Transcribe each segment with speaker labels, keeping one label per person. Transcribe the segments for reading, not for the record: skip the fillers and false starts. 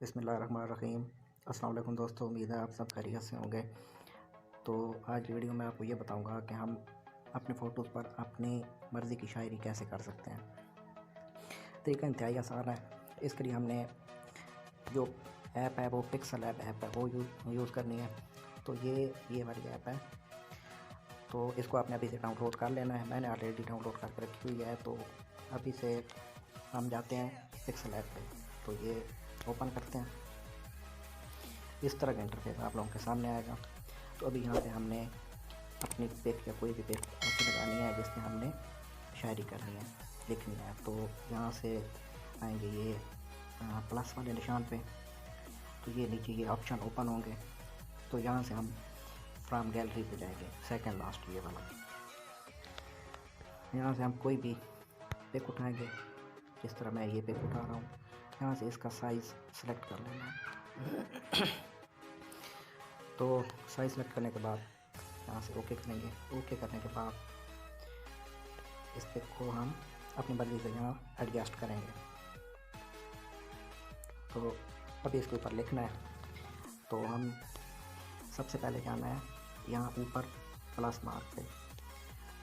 Speaker 1: बिस्मिल्लाहिर्रहमानिर्रहीम। अस्सलाम वालेकुम दोस्तों, उम्मीद है आप सब खैरियत से होंगे। तो आज की वीडियो में आपको ये बताऊंगा कि हम अपने फ़ोटोज़ पर अपनी मर्ज़ी की शायरी कैसे कर सकते हैं। तरीका इंतहाई आसान है। इसके लिए हमने जो ऐप है वो पिक्सल ऐप है वो यूज़ करनी है। तो ये वाली ऐप है, तो इसको आपने अभी से डाउनलोड कर लेना है। मैंने ऑलरेडी डाउनलोड करके रखी हुई है। तो अभी से हम जाते हैं पिक्सल ऐप पे। तो ये ओपन करते हैं। इस तरह का इंटरफेस आप लोगों के सामने आएगा। तो अभी यहाँ पे हमने अपनी पिक या कोई भी पिक ऐसी लगानी है जिसमें हमने शायरी करनी है, लिखनी है। तो यहाँ से आएंगे ये प्लस वाले निशान पे। तो ये नीचे ये ऑप्शन ओपन होंगे। तो यहाँ से हम फ्रॉम गैलरी पे जाएंगे, सेकंड लास्ट ये वाला। यहाँ से हम कोई भी पिक उठाएंगे, जिस तरह मैं ये पिक उठा रहा हूँ। यहाँ से इसका साइज़ सेलेक्ट कर लेना है। तो साइज़ सेलेक्ट करने के बाद यहाँ से ओके करेंगे। ओके करने के बाद इस पिक को हम अपनी मर्ज़ी से यहाँ एडजस्ट करेंगे। तो अभी इसके ऊपर लिखना है। तो हम सबसे पहले जाना है यहाँ ऊपर प्लस मार्क पे।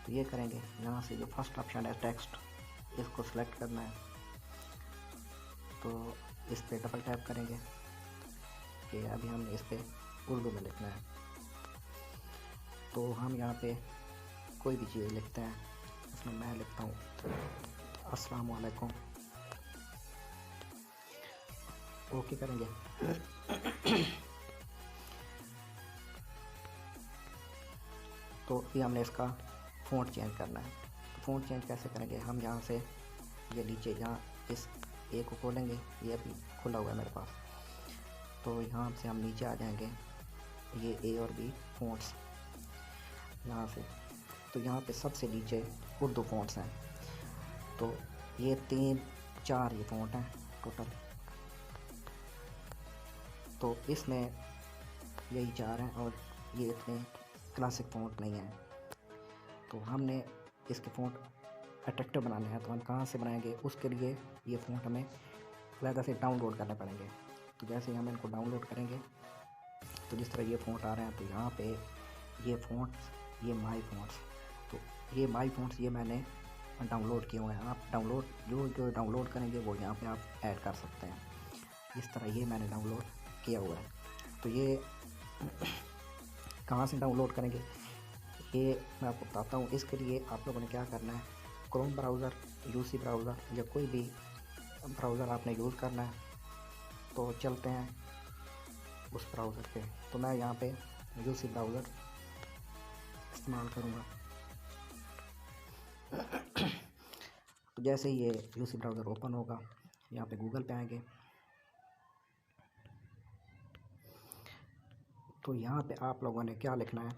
Speaker 1: तो ये करेंगे, यहाँ से जो फर्स्ट ऑप्शन है टेक्स्ट, इसको सेलेक्ट करना है। तो इस पर डबल टैप करेंगे कि अभी हमने इस पर उर्दू में लिखना है। तो हम यहाँ पे कोई भी चीज़ लिखते हैं। इसमें मैं लिखता हूँ अस्सलाम वालेकुम। ओके करेंगे। तो ये हमने इसका फ़ॉन्ट चेंज करना है। तो फ़ॉन्ट चेंज कैसे करेंगे? हम यहाँ से ये नीचे यहाँ इस ए को खोलेंगे, ये अभी खुला हुआ है मेरे पास। तो यहाँ से हम नीचे आ जाएंगे, ये ए और बी फ़ॉन्ट्स यहाँ से। तो यहाँ पे सबसे नीचे उर्दू फ़ॉन्ट्स हैं। तो ये 3-4 ये फ़ॉन्ट हैं टोटल। तो इसमें यही 4 हैं और ये इतने क्लासिक फ़ॉन्ट नहीं हैं। तो हमने इसके फ़ॉन्ट अट्रैक्टिव बनाने हैं। तो हम कहाँ से बनाएंगे? उसके लिए ये फ़ॉन्ट हमें अलग से डाउनलोड करने पड़ेंगे। तो जैसे ही हम इनको डाउनलोड करेंगे, तो जिस तरह ये फ़ॉन्ट आ रहे हैं, तो यहाँ पे ये फ़ॉन्ट्स, ये माई फ़ॉन्ट्स, तो ये माई फ़ॉन्ट्स ये मैंने डाउनलोड किए हुए हैं। आप डाउनलोड जो डाउनलोड करेंगे वो यहाँ पे आप ऐड कर सकते हैं। इस तरह ये मैंने डाउनलोड किया हुआ है। तो ये कहाँ से डाउनलोड करेंगे ये मैं आपको बताता हूँ। इसके लिए आप लोगों ने क्या करना है, क्रोम ब्राउज़र, यूसी ब्राउज़र या कोई भी ब्राउज़र आपने यूज़ करना है। तो चलते हैं उस ब्राउज़र पे। तो मैं यहाँ पे यूसी ब्राउज़र इस्तेमाल करूँगा। तो जैसे ही ये यूसी ब्राउज़र ओपन होगा, यहाँ पे गूगल पे आएंगे। तो यहाँ पे आप लोगों ने क्या लिखना है,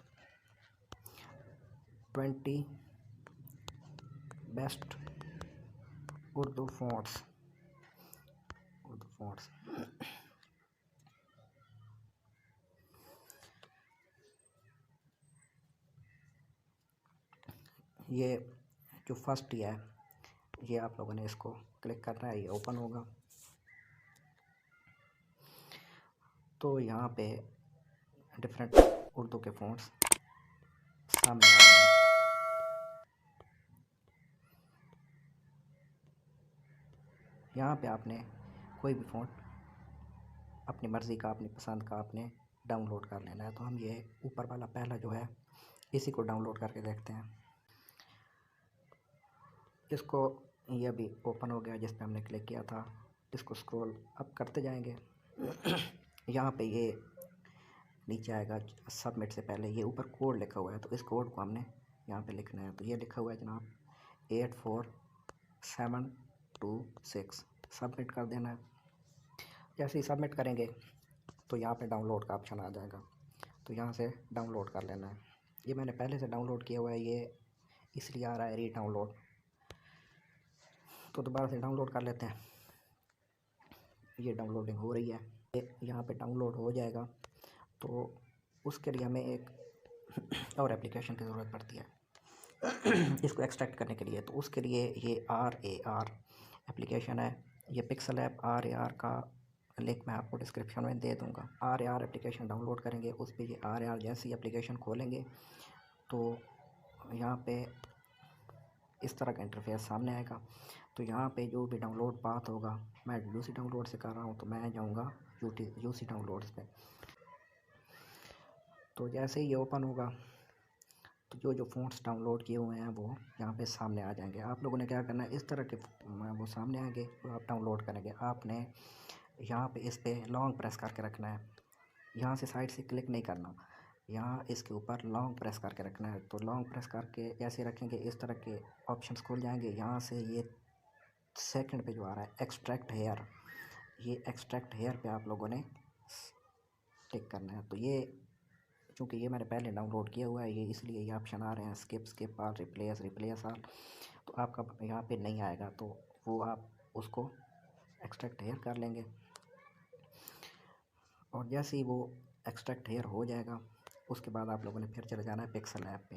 Speaker 1: 20 बेस्ट उर्दू फ़ॉन्ट्स। ये जो फर्स्ट है, ये आप लोगों ने इसको क्लिक करना है, ये ओपन होगा। तो यहाँ पे डिफरेंट उर्दू के फ़ॉन्ट्स सामने आ रहे हैं। यहाँ पे आपने कोई भी फ़ॉन्ट अपनी मर्ज़ी का, अपनी पसंद का आपने डाउनलोड कर लेना है। तो हम ये ऊपर वाला पहला जो है, इसी को डाउनलोड करके देखते हैं। इसको ये अभी ओपन हो गया जिस पे हमने क्लिक किया था। इसको स्क्रॉल अप करते जाएंगे। यहाँ पे ये नीचे आएगा सबमिट से पहले ये ऊपर कोड लिखा हुआ है। तो इस कोड को हमने यहाँ पे लिखना है। तो ये लिखा हुआ है जनाब 84726। सबमिट कर देना है। जैसे ही सबमिट करेंगे तो यहाँ पे डाउनलोड का ऑप्शन आ जाएगा। तो यहाँ से डाउनलोड कर लेना है। ये मैंने पहले से डाउनलोड किया हुआ है, ये इसलिए आ रहा है री डाउनलोड। तो दोबारा से डाउनलोड कर लेते हैं। ये डाउनलोडिंग हो रही है, ये यहाँ पे डाउनलोड हो जाएगा। तो उसके लिए हमें एक और एप्लीकेशन की ज़रूरत पड़ती है इसको एक्सट्रैक्ट करने के लिए। तो उसके लिए ये RAR एप्लीकेशन है। ये पिक्सल ऐप RAR का लिंक मैं आपको डिस्क्रिप्शन में दे दूँगा। RAR एप्लीकेशन डाउनलोड करेंगे, उस पर ये RAR जैसी एप्लीकेशन खोलेंगे तो यहाँ पे इस तरह का इंटरफेस सामने आएगा। तो यहाँ पे जो भी डाउनलोड पाथ होगा, मैं यूसी डाउनलोड से कर रहा हूँ तो मैं जाऊँगा यूसी डाउनलोड्स पे। तो जैसे ही ये ओपन होगा तो जो फ़ॉन्ट्स डाउनलोड किए हुए हैं वो यहाँ पे सामने आ जाएंगे। आप लोगों ने क्या करना है, इस तरह के वो सामने आएंगे तो आप डाउनलोड करेंगे। आपने यहाँ पे इस पर लॉन्ग प्रेस करके रखना है, यहाँ से साइड से क्लिक नहीं करना, यहाँ इसके ऊपर लॉन्ग प्रेस करके रखना है। तो लॉन्ग प्रेस करके ऐसे रखेंगे, इस तरह के ऑप्शंस खुल जाएंगे। यहाँ से ये सेकंड पे जो आ रहा है एक्सट्रैक्ट हेयर, ये एक्सट्रैक्ट हेयर पे आप लोगों ने टिक करना है। तो ये चूँकि ये मैंने पहले डाउनलोड किया हुआ है, ये इसलिए ये ऑप्शन आ रहे हैं स्किप आल, रिप्लेस आल। तो आपका यहाँ पे नहीं आएगा, तो वो आप उसको एक्सट्रैक्ट हेयर कर लेंगे। और जैसे ही वो एक्सट्रैक्ट हेयर हो जाएगा उसके बाद आप लोगों ने फिर चले जाना है पिक्सल ऐप पे।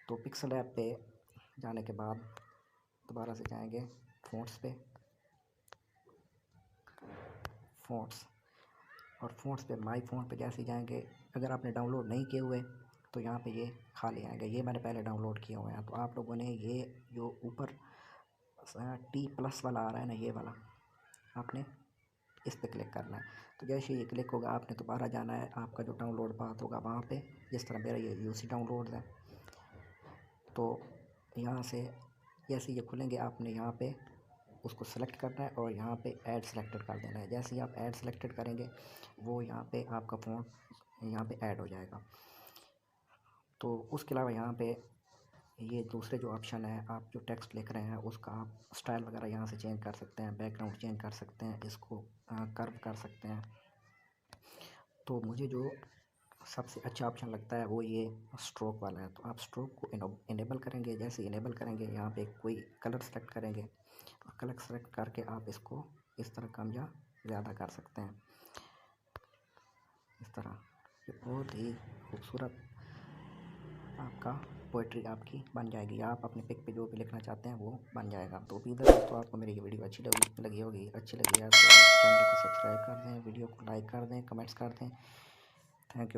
Speaker 1: तो पिक्सल ऐप पे जाने के बाद दोबारा से जाएंगे फ़ॉन्ट्स पे, और फ़ॉन्ट्स पे माई फ़ॉन्ट पे जैसे जाएंगे, अगर आपने डाउनलोड नहीं किए हुए तो यहाँ पे ये खाली आएंगे। ये मैंने पहले डाउनलोड किए हुए हैं। तो आप लोगों ने ये जो ऊपर T+ वाला आ रहा है ना, ये वाला आपने इस पे क्लिक करना है। तो जैसे ये क्लिक होगा आपने दोबारा जाना है, आपका जो डाउनलोड पाथ होगा वहाँ पे, जिस तरह मेरा ये यूसी डाउनलोड है। तो यहाँ से जैसे ये खुलेंगे आपने यहाँ पे उसको सेलेक्ट करना है और यहाँ पे ऐड सेलेक्टेड कर देना है। जैसे ही आप ऐड सेलेक्टेड करेंगे वो यहाँ पे आपका फ़ॉन्ट यहाँ पे ऐड हो जाएगा। तो उसके अलावा यहाँ पे ये दूसरे जो ऑप्शन है, आप जो टेक्स्ट लिख रहे हैं उसका आप स्टाइल वगैरह यहाँ से चेंज कर सकते हैं, बैकग्राउंड चेंज कर सकते हैं, इसको कर्व कर सकते हैं। तो मुझे जो सबसे अच्छा ऑप्शन लगता है वो ये स्ट्रोक वाला है। तो आप स्ट्रोक को इनेबल करेंगे। जैसे इनेबल करेंगे यहाँ पे कोई कलर सेलेक्ट करेंगे और कलर सेलेक्ट करके आप इसको इस तरह कम या ज़्यादा कर सकते हैं। इस तरह ये बहुत ही खूबसूरत आपका पोइट्री आपकी बन जाएगी। आप अपने पिक पे जो भी लिखना चाहते हैं वो बन जाएगा। तो उम्मीद है दोस्तों आपको मेरी ये वीडियो अच्छी लगी होगी। अच्छी लगी है तो चैनल को सब्सक्राइब कर दें, वीडियो को लाइक कर दें, कमेंट्स कर दें। Thank you.